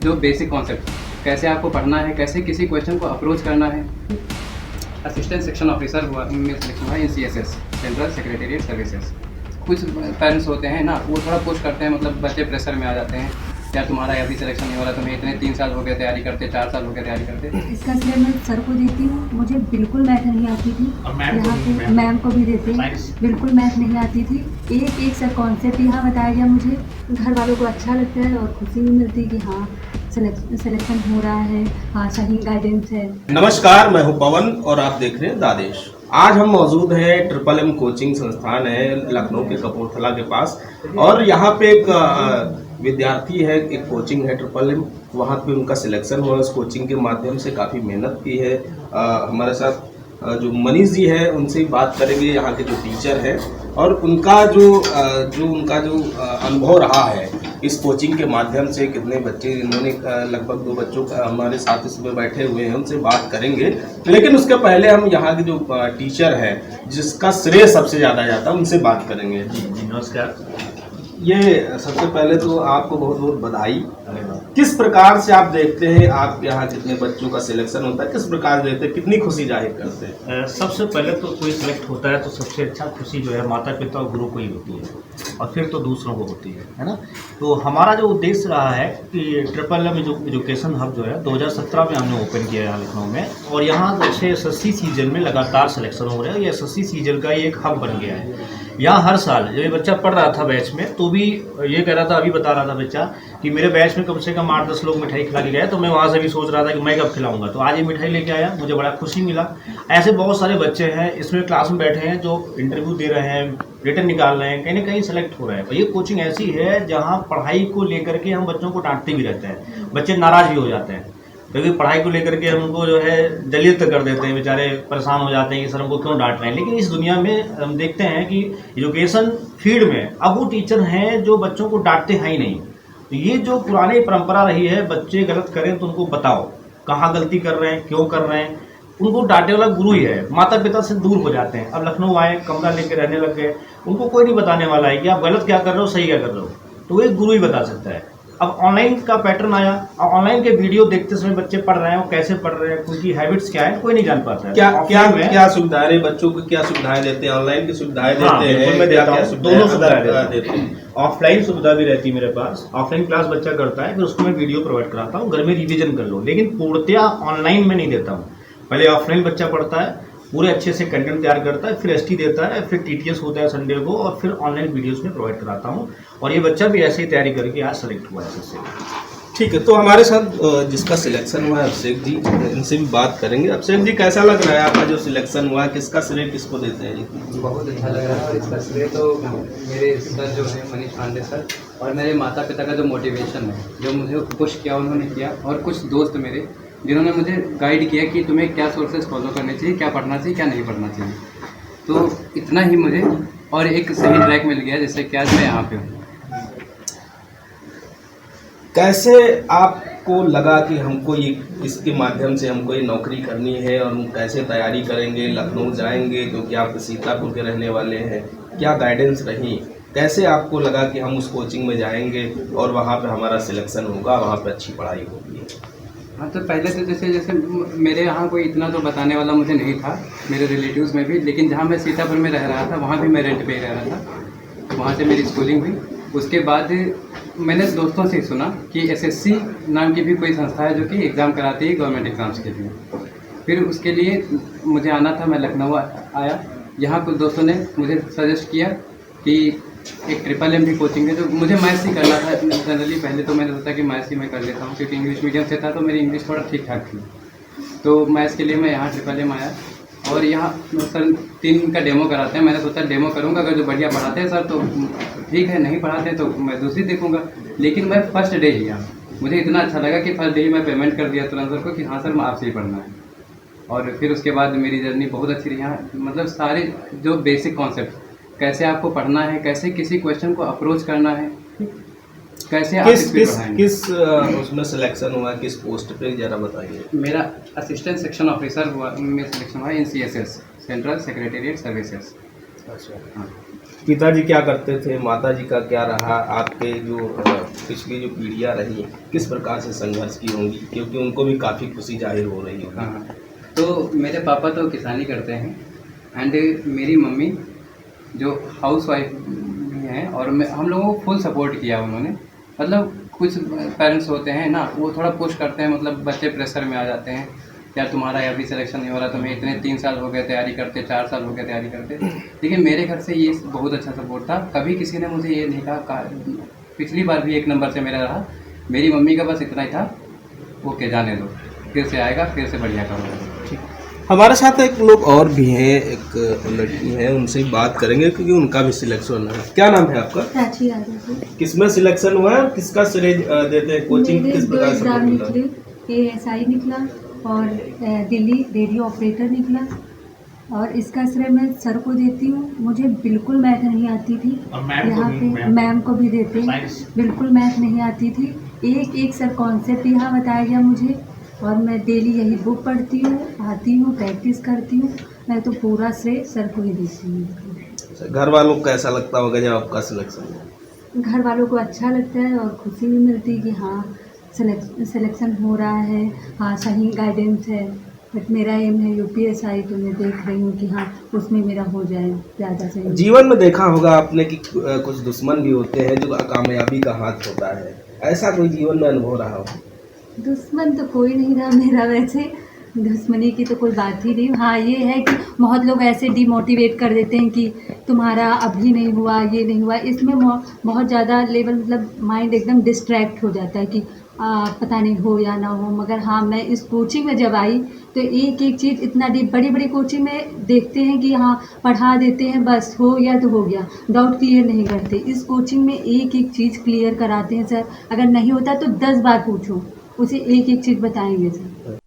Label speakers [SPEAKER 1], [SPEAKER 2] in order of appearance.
[SPEAKER 1] जो basic concept कैसे आपको पढ़ना है, कैसे किसी क्वेश्चन को अप्रोच करना है। असिस्टेंट सेक्शन ऑफिसर हुआ में सिलेक्शन हुआ इन CSS, सेंट्रल सेक्रेटेरिएट सर्विसेज। कुछ पेरेंट्स होते हैं ना, वो थोड़ा पुश करते हैं, मतलब बच्चे प्रेशर में आ जाते हैं, यार तुम्हारा अभी सिलेक्शन नहीं हो रहा, तुम्हें इतने 3 साल हो गए तैयारी करते, 4 साल हो गए तैयारी करते।
[SPEAKER 2] इसका श्रेय मैं सर को देती हूँ। मुझे बिल्कुल मैथ नहीं आती थी, यहाँ पे मैम को भी देते हैं, बिल्कुल मैथ नहीं आती थी। एक एक सर कॉन्सेप्ट यहाँ बताया गया, मुझे घर वालों को अच्छा लगता है और खुशी भी मिलती है कि हाँ सिलेक्शन हो रहा है, हाँ सही गाइडेंस है।
[SPEAKER 3] नमस्कार, मैं हूं पवन और आप देख रहे हैं दादेश। आज हम मौजूद हैं MMM कोचिंग संस्थान है लखनऊ के कपूरथला के पास, और यहाँ पे एक विद्यार्थी है, एक कोचिंग है MMM, वहाँ पे उनका सिलेक्शन हुआ। उस कोचिंग के माध्यम से काफ़ी मेहनत की है। हमारे साथ जो मनीष जी है उनसे बात करेंगे, यहाँ के जो टीचर हैं, और उनका जो अनुभव रहा है इस कोचिंग के माध्यम से। कितने बच्चे इन्होंने लगभग 2 बच्चों का हमारे साथ इसमें बैठे हुए हैं, उनसे बात करेंगे। लेकिन उसके पहले हम यहाँ के जो टीचर हैं जिसका श्रेय सबसे ज़्यादा जाता है उनसे बात करेंगे। जी नमस्कार। ये सबसे पहले तो आपको बहुत बहुत बधाई। किस प्रकार से आप देखते हैं, आप यहाँ कितने बच्चों का सिलेक्शन होता है, किस प्रकार देखते हैं, कितनी खुशी जाहिर करते हैं?
[SPEAKER 4] सबसे पहले तो कोई सिलेक्ट होता है तो सबसे अच्छा खुशी जो है माता पिता और गुरु को ही होती है, और फिर तो दूसरों को होती है ना। तो हमारा जो उद्देश्य रहा है कि MMM एजुकेशन हब जो है 2017 में हमने ओपन किया है लखनऊ में, और यहाँ अच्छे SSC सीजन में लगातार सिलेक्शन हो रहे हैं। ये SSC सीजन का ही एक हब बन गया है। यहाँ हर साल जब ये बच्चा पढ़ रहा था बैच में, तो भी ये कह रहा था, अभी बता रहा था बच्चा कि मेरे बैच में कम से कम 8-10 लोग मिठाई खिला के गए, तो मैं वहाँ से भी सोच रहा था कि मैं कब खिलाऊंगा। तो आज ये मिठाई लेके आया, मुझे बड़ा खुशी मिला। ऐसे बहुत सारे बच्चे हैं इसमें क्लास में बैठे हैं जो इंटरव्यू दे रहे हैं, रिटर्न निकाल रहे हैं, कहीं ना कहीं सेलेक्ट हो रहे हैं। और ये कोचिंग ऐसी है जहाँ पढ़ाई को लेकर के हम बच्चों को डांटते भी रहते हैं, बच्चे नाराज भी हो जाते हैं, क्योंकि पढ़ाई को लेकर के हम उनको जो है दलित कर देते हैं, बेचारे परेशान हो जाते हैं कि सर हमको क्यों डांट रहे हैं। लेकिन इस दुनिया में हम देखते हैं कि एजुकेशन फील्ड में अब वो टीचर हैं जो बच्चों को डांटते हैं ही नहीं। तो ये जो पुरानी परंपरा रही है, बच्चे गलत करें तो उनको बताओ कहाँ गलती कर रहे हैं, क्यों कर रहे हैं। उनको डांटे वाला गुरु ही है, माता पिता से दूर हो जाते हैं। अब लखनऊ आए, कमरा लेके रहने लग गए, उनको कोई नहीं बताने वाला है कि आप गलत क्या कर रहे हो, सही क्या कर रहे हो, तो वो एक गुरु ही बता सकता है। अब ऑनलाइन का पैटर्न आया, और ऑनलाइन के वीडियो देखते समय बच्चे पढ़ रहे हैं, वो कैसे पढ़ रहे हैं, उनकी हैबिट्स क्या है, कोई नहीं जान पाता है।
[SPEAKER 3] क्या सुविधाएं बच्चों को, क्या सुविधाएं देते हैं? ऑनलाइन की सुविधाएं देते हैं?
[SPEAKER 4] मैं देता हूं, दोनों सुविधाएं देते हैं। ऑफलाइन सुविधा भी रहती है मेरे पास, ऑफलाइन क्लास बच्चा करता है, फिर उसको मैं वीडियो प्रोवाइड कराता हूँ, घर में रिविजन कर लो। लेकिन पूर्णतया ऑनलाइन में नहीं देता हूँ। पहले ऑफलाइन बच्चा पढ़ता है, पूरे अच्छे से कंटेंट तैयार करता है, फिर ST देता है, फिर TTS होता है संडे को, और फिर ऑनलाइन वीडियोस में प्रोवाइड कराता हूँ। और ये बच्चा भी ऐसे ही तैयारी करके आज सेलेक्ट हुआ है SSC।
[SPEAKER 3] ठीक है, तो हमारे साथ जिसका सिलेक्शन हुआ है अभिषेक जी, इनसे भी बात करेंगे। अभिषेक जी, कैसा लग रहा है आपका जो सिलेक्शन हुआ है, किसका श्रेय किसको देते हैं जी?
[SPEAKER 1] बहुत अच्छा लग रहा है, और इसका श्रेय तो मेरे सर जो है मनीष पांडे सर, और मेरे माता पिता का जो मोटिवेशन है, जो मुझे पुश किया उन्होंने किया, और कुछ दोस्त मेरे जिन्होंने मुझे गाइड किया कि तुम्हें क्या सोर्सेज फॉलो करने चाहिए, क्या पढ़ना चाहिए, क्या नहीं पढ़ना चाहिए। तो इतना ही मुझे और एक सही ट्रैक मिल गया, जिससे कि आज मैं यहाँ पे हूँ।
[SPEAKER 3] कैसे आपको लगा कि हमको ये इसके माध्यम से हमको ये नौकरी करनी है, और हम कैसे तैयारी करेंगे, लखनऊ जाएंगे क्योंकि आप सीतापुर के रहने वाले हैं, क्या गाइडेंस रही? कैसे आपको लगा कि हम उस कोचिंग में जाएंगे और वहाँ पे हमारा सिलेक्शन होगा, वहाँ पे अच्छी पढ़ाई होगी?
[SPEAKER 1] हाँ, तो पहले तो जैसे मेरे यहाँ कोई इतना तो बताने वाला मुझे नहीं था, मेरे रिलेटिव्स में भी। लेकिन जहाँ मैं सीतापुर में रह रहा था, वहाँ भी मैं रेंट पे ही रह रहा था, वहाँ से मेरी स्कूलिंग हुई। उसके बाद मैंने दोस्तों से सुना कि SSC नाम की भी कोई संस्था है जो कि एग्ज़ाम कराती है गवर्नमेंट एग्ज़ाम्स के लिए। फिर उसके लिए मुझे आना था, मैं लखनऊ आया। यहाँ कुछ दोस्तों ने मुझे सजेस्ट किया कि एक MMM भी कोचिंग है, तो मुझे मैथ्स ही करना था जनरली। पहले तो मैंने सोचा कि मैथ्स ही मैं कर लेता हूँ, क्योंकि इंग्लिश मीडियम से था, तो मेरी इंग्लिश थोड़ा ठीक ठाक थी। तो मैथ्स के लिए मैं यहाँ MMM आया, और यहाँ सर 3 का डेमो कराते हैं। मैंने सोचा डेमो करूँगा, अगर जो बढ़िया पढ़ाते हैं सर तो ठीक है, नहीं पढ़ाते हैं तो मैं दूसरी देखूँगा। लेकिन मैं फर्स्ट डे ही यहाँ, मुझे इतना अच्छा लगा कि फर्स्ट डे ही मैं पेमेंट कर दिया तुरंत सर को कि हाँ सर मैं आपसे ही पढ़ना है। और फिर उसके बाद मेरी जर्नी बहुत अच्छी रही यहाँ। मतलब सारे जो बेसिक कॉन्सेप्ट, कैसे आपको पढ़ना है, कैसे किसी क्वेश्चन को अप्रोच करना है, कैसे आप
[SPEAKER 3] किस उसमें सिलेक्शन हुआ, किस पोस्ट पे जरा बताइए।
[SPEAKER 1] मेरा असिस्टेंट सेक्शन ऑफिसर हुआ में सिलेक्शन हुआ इन CSS, सेंट्रल सेक्रेटेरिएट सर्विसेज।
[SPEAKER 3] अच्छा,
[SPEAKER 1] हाँ।
[SPEAKER 3] पिताजी क्या करते थे, माताजी का क्या रहा, आपके जो पिछली जो पीढ़ियाँ रही किस प्रकार से संघर्ष की होंगी, क्योंकि उनको भी काफ़ी खुशी जाहिर हो रही होगी।
[SPEAKER 1] हाँ, तो मेरे पापा तो किसानी करते हैं एंड मेरी मम्मी जो हाउस वाइफ भी हैं, और हम लोगों को फुल सपोर्ट किया उन्होंने। मतलब कुछ पेरेंट्स होते हैं ना, वो थोड़ा पुश करते हैं, मतलब बच्चे प्रेशर में आ जाते हैं, यार तुम्हारा अभी सिलेक्शन नहीं हो रहा, तुम्हें इतने 3 साल हो गए तैयारी करते, 4 साल हो गए तैयारी करते। लेकिन मेरे घर से ये बहुत अच्छा सपोर्ट था, कभी किसी ने मुझे ये नहीं कहा। पिछली बार भी 1 नंबर से मेरा रहा, मेरी मम्मी का बस इतना ही था, ओके जाने दो, फिर से आएगा, फिर से बढ़िया करूँगा।
[SPEAKER 3] हमारे साथ एक लोग और भी हैं, एक लड़की है, उनसे ही बात करेंगे क्योंकि उनका भी सिलेक्शन है। क्या नाम है आपका?
[SPEAKER 2] प्राची यादव जी।
[SPEAKER 3] किसमें सिलेक्शन हुआ है और किसका श्रेय देते हैं? कोचिंग
[SPEAKER 2] मेरे
[SPEAKER 3] किस
[SPEAKER 2] 2
[SPEAKER 3] प्रकार से
[SPEAKER 2] एग्ज़ाम
[SPEAKER 3] मिला?
[SPEAKER 2] निकले, ASI निकला और दिल्ली रेडियो ऑपरेटर निकला, और इसका श्रेय मैं सर को देती हूँ। मुझे बिल्कुल मैथ नहीं आती थी, यहाँ पे मैम को भी देते हैं, बिल्कुल मैथ नहीं आती थी। एक सर कॉन्सेप्ट यहाँ बताया गया मुझे, और मैं डेली यही बुक पढ़ती हूँ, आती हूँ, प्रैक्टिस करती हूँ। मैं तो पूरा श्रेय सर को ही देती हूँ।
[SPEAKER 3] घर वालों को कैसा लगता होगा जब आपका सिलेक्शन हुआ?
[SPEAKER 2] घर वालों को अच्छा लगता है और खुशी भी मिलती है कि हाँ सिलेक्शन हो रहा है, हाँ सही गाइडेंस है। बट मेरा एम है UPSI, तो मैं देख रही हूँ कि हाँ उसमें मेरा हो जाए ज़्यादा से।
[SPEAKER 3] जीवन में देखा होगा आपने कि कुछ दुश्मन भी होते हैं जो कामयाबी का हाथ होता है, ऐसा कोई जीवन में अनुभव रहा हो?
[SPEAKER 2] दुश्मन तो कोई नहीं रहा मेरा, वैसे दुश्मनी की तो कोई बात ही नहीं। हाँ ये है कि बहुत लोग ऐसे डिमोटिवेट कर देते हैं कि तुम्हारा अभी नहीं हुआ, ये नहीं हुआ। इसमें बहुत ज़्यादा लेवल, मतलब माइंड एकदम डिस्ट्रैक्ट हो जाता है कि पता नहीं हो या ना हो। मगर हाँ, मैं इस कोचिंग में जब आई तो एक एक चीज़ इतना डीप, बड़ी बड़ी कोचिंग में देखते हैं कि हाँ पढ़ा देते हैं, बस हो गया तो हो गया, डाउट क्लियर नहीं करते। इस कोचिंग में एक एक चीज़ क्लियर कराते हैं सर। अगर नहीं होता तो 10 बार पूछो, उसे एक एक चीज़ बताएंगे सर।